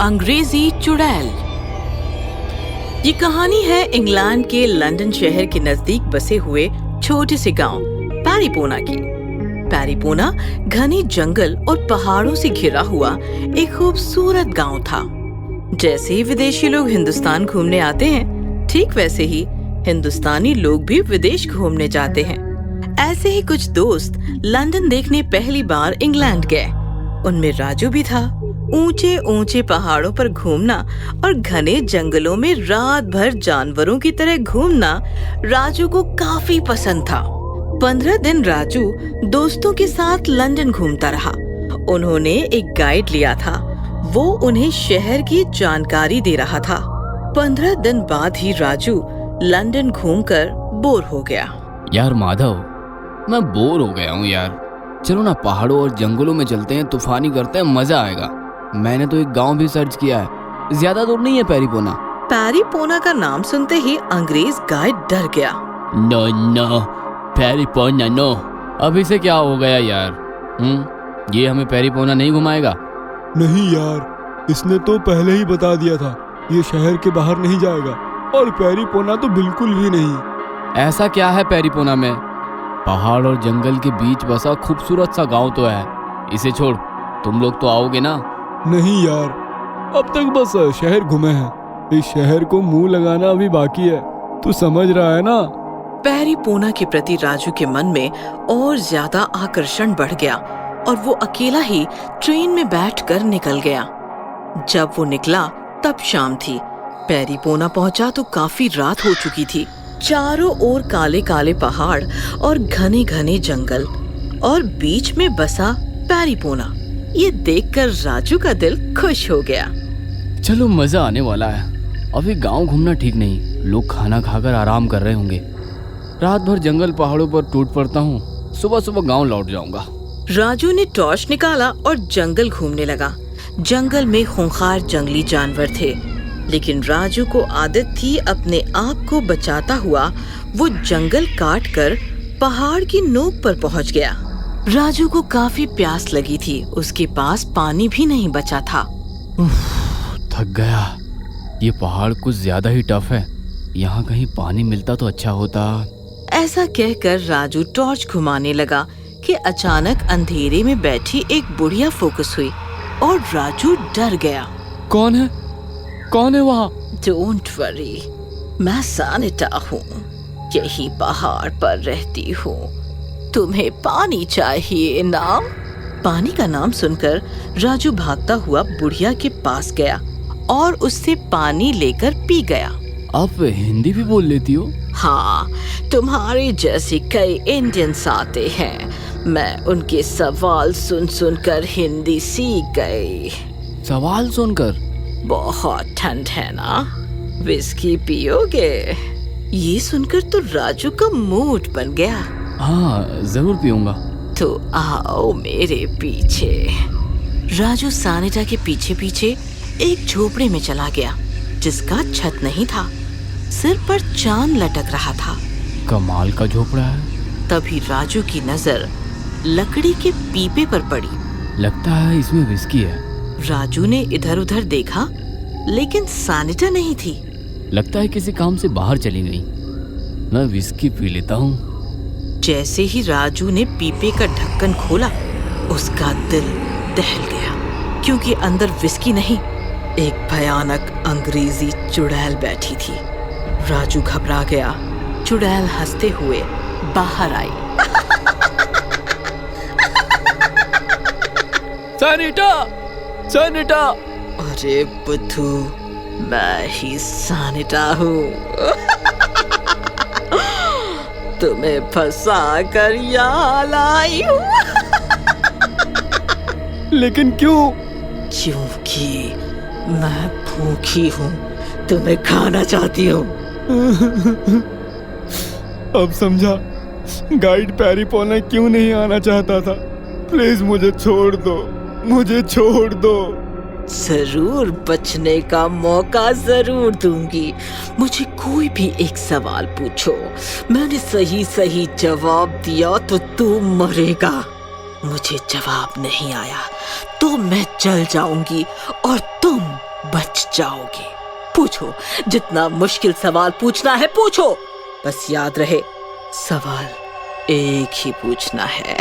अंग्रेजी चुड़ैल। ये कहानी है इंग्लैंड के लंदन शहर के नजदीक बसे हुए छोटे से गांव पैरीपोना की। पैरीपोना घने जंगल और पहाड़ों से घिरा हुआ एक खूबसूरत गांव था। जैसे ही विदेशी लोग हिंदुस्तान घूमने आते हैं, ठीक वैसे ही हिंदुस्तानी लोग भी विदेश घूमने जाते हैं। ऐसे ही कुछ दोस्त लंदन देखने पहली बार इंग्लैंड गए। उनमें राजू भी था। ऊंचे ऊंचे पहाड़ों पर घूमना और घने जंगलों में रात भर जानवरों की तरह घूमना राजू को काफी पसंद था। 15 दिन राजू दोस्तों के साथ लंदन घूमता रहा। उन्होंने एक गाइड लिया था, वो उन्हें शहर की जानकारी दे रहा था। 15 दिन बाद ही राजू लंदन घूमकर बोर हो गया। यार माधव, मैं बोर हो गया हूँ यार। चलो ना पहाड़ों और जंगलों में चलते हैं, तूफानी करते हैं, मजा आएगा। मैंने तो एक गांव भी सर्च किया है, ज्यादा दूर नहीं है पैरीपोना। पैरीपोना का नाम सुनते ही अंग्रेज गाइड डर गया। नो नो, पैरीपोना नो। अब इसे क्या हो गया यार? ये हमें पैरीपोना नहीं घुमाएगा? नहीं यार, इसने तो पहले ही बता दिया था ये शहर के बाहर नहीं जाएगा, और पैरीपोना तो बिल्कुल भी नहीं। ऐसा क्या है पैरीपोना में? पहाड़ और जंगल के बीच बसा खूबसूरत सा गांव तो है। इसे छोड़, तुम लोग तो आओगे ना? नहीं यार, अब तक बस शहर घूमे हैं। इस शहर को मुंह लगाना अभी बाकी है, तू समझ रहा है ना? पैरीपोना के प्रति राजू के मन में और ज्यादा आकर्षण बढ़ गया और वो अकेला ही ट्रेन में बैठकर निकल गया। जब वो निकला तब शाम थी। पैरीपोना पहुंचा तो काफी रात हो चुकी थी। चारों ओर काले काले पहाड़ और घने घने जंगल और बीच में बसा पैरीपोना। ये देखकर राजू का दिल खुश हो गया। चलो मजा आने वाला है। अभी गांव घूमना ठीक नहीं, लोग खाना खाकर आराम कर रहे होंगे। रात भर जंगल पहाड़ों पर टूट पड़ता हूँ, सुबह सुबह गांव लौट जाऊंगा। राजू ने टॉर्च निकाला और जंगल घूमने लगा। जंगल में खूंखार जंगली जानवर थे, लेकिन राजू को आदत थी अपने आप को बचाता हुआ वो जंगल काटकर पहाड़ की नोक पर पहुंच गया। राजू को काफी प्यास लगी थी, उसके पास पानी भी नहीं बचा था। थक गया। ये पहाड़ कुछ ज्यादा ही टफ है, यहाँ कहीं पानी मिलता तो अच्छा होता। ऐसा कहकर राजू टॉर्च घुमाने लगा कि अचानक अंधेरे में बैठी एक बुढ़िया फोकस हुई और राजू डर गया। कौन है? कौन है वहाँ? डोंट वरी, मैं सानिटा हूँ, यही पहाड़ पर रहती हूँ। तुम्हें पानी चाहिए ना? पानी का नाम सुनकर राजू भागता हुआ बुढ़िया के पास गया और उससे पानी लेकर पी गया। आप हिंदी भी बोल लेती हो? हाँ, तुम्हारे जैसे कई इंडियंस आते हैं, मैं उनके सवाल सुन सुनकर हिंदी सीख गई। सवाल सुनकर? बहुत ठंड है ना, विस्की पियोगे? ये सुनकर तो राजू का मूड बन गया। हाँ, जरूर पीऊंगा। तो आओ मेरे पीछे। राजू सानिटा के पीछे पीछे एक झोपड़े में चला गया, जिसका छत नहीं था, सिर पर चांद लटक रहा था। कमाल का झोपड़ा है। तभी राजू की नजर लकड़ी के पीपे पर पड़ी। लगता है इसमें विस्की है। राजू ने इधर उधर देखा, लेकिन सानिटा नहीं थी। लगता है किसी काम से बाहर चली गई। मैं विस्की पी लेता हूँ। जैसे ही राजू ने पीपे का ढक्कन खोला, उसका दिल दहल गया, क्योंकि अंदर विस्की नहीं, एक भयानक अंग्रेजी चुड़ैल बैठी थी। राजू घबरा गया। चुड़ैल हंसते हुए बाहर आई। सानिटा! सानिटा! अरे बुद्धू, मैं ही सानिटा हूँ। तुम्हें फंसा कर यहाँ लाई हूँ। लेकिन क्यों? क्योंकि मैं भूखी हूँ, तुम्हें खाना चाहती हूँ। अब समझा गाइड पैरीपोना क्यों नहीं आना चाहता था। प्लीज मुझे छोड़ दो, मुझे छोड़ दो। जरूर बचने का मौका जरूर दूंगी। मुझे कोई भी एक सवाल पूछो, मैंने सही सही जवाब दिया तो तू मरेगा। मुझे जवाब नहीं आया तो मैं जल जाऊंगी और तुम बच जाओगे। पूछो, जितना मुश्किल सवाल पूछना है पूछो, बस याद रहे सवाल एक ही पूछना है।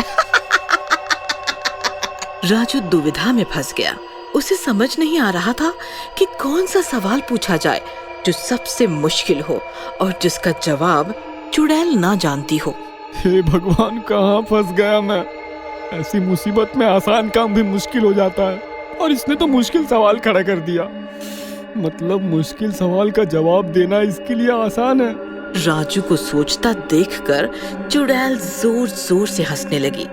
राजू दुविधा में फंस गया। उसे समझ नहीं आ रहा था कि कौन सा सवाल पूछा जाए जो सबसे मुश्किल हो और जिसका जवाब चुड़ैल ना जानती हो। हे भगवान, कहाँ फंस गया मैं। ऐसी मुसीबत में आसान काम भी मुश्किल हो जाता है और इसने तो मुश्किल सवाल खड़ा कर दिया। मतलब मुश्किल सवाल का जवाब देना इसके लिए आसान है। राजू को सोचता देखकर चुड़ैल जोर जोर से हंसने लगी।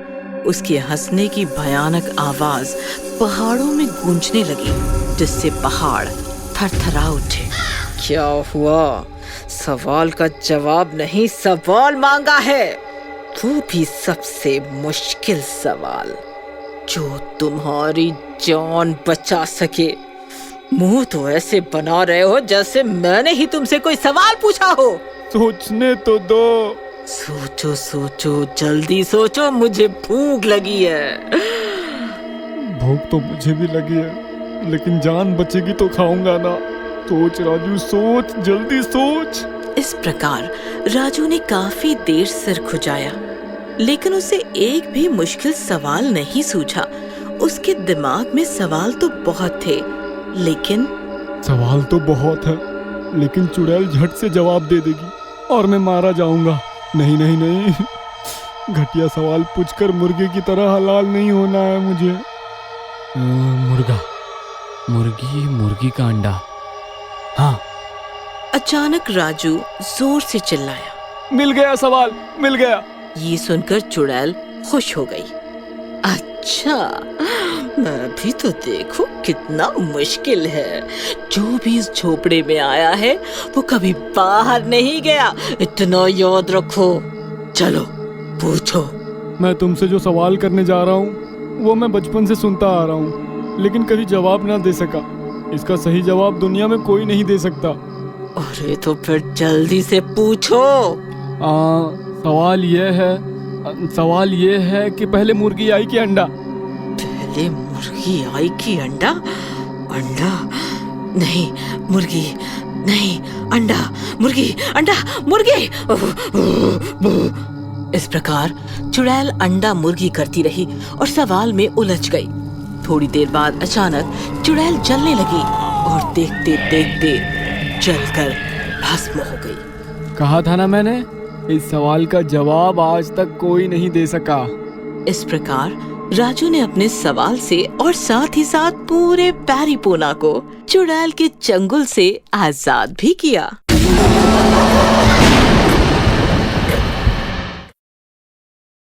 उसके हंसने की भयानक आवाज पहाड़ों में गूंजने लगी, जिससे पहाड़ थरथरा उठे। क्या हुआ? सवाल का जवाब नहीं, सवाल मांगा है, वो भी सबसे मुश्किल सवाल जो तुम्हारी जान बचा सके। मुंह तो ऐसे बना रहे हो जैसे मैंने ही तुमसे कोई सवाल पूछा हो। सोचने तो दो। सोचो सोचो, जल्दी सोचो, मुझे भूख लगी है। भूख तो मुझे भी लगी है, लेकिन जान बचेगी तो खाऊंगा ना। सोच राजू, सोच, जल्दी सोच। इस प्रकार राजू ने काफी देर सिर खुजाया, लेकिन उसे एक भी मुश्किल सवाल नहीं सूझा। उसके दिमाग में सवाल तो बहुत थे, लेकिन सवाल तो बहुत है, लेकिन चुड़ैल झट से जवाब दे देगी और मैं मारा जाऊंगा। नहीं नहीं नहीं, घटिया सवाल पूछकर मुर्गे की तरह हलाल नहीं होना है मुझे। मुर्गा, मुर्गी का अंडा। हाँ। अचानक राजू जोर से चिल्लाया। मिल गया सवाल, मिल गया। ये सुनकर चुड़ैल खुश हो गई। अच्छा, मैं भी तो देखूं कितना मुश्किल है। जो भी इस झोपड़े में आया है वो कभी बाहर नहीं गया, इतना याद रखो। चलो पूछो। मैं तुमसे जो सवाल करने जा रहा हूँ वो मैं बचपन से सुनता आ रहा हूँ, लेकिन कभी जवाब ना दे सका। इसका सही जवाब दुनिया में कोई नहीं दे सकता। अरे तो फिर जल्दी से पूछो। सवाल ये है कि पहले मुर्गी आई कि अंडा? पहले मुर्गी आई कि अंडा? अंडा नहीं, मुर्गी नहीं, अंडा, मुर्गी, अंडा, मुर्गी। इस प्रकार चुड़ैल अंडा मुर्गी करती रही और सवाल में उलझ गई। थोड़ी देर बाद अचानक चुड़ैल जलने लगी और देखते देखते जलकर भस्म हो गई। कहा था ना मैंने, इस सवाल का जवाब आज तक कोई नहीं दे सका। इस प्रकार राजू ने अपने सवाल से और साथ ही साथ पूरे पैरीपोना को चुड़ैल के चंगुल से आजाद भी किया।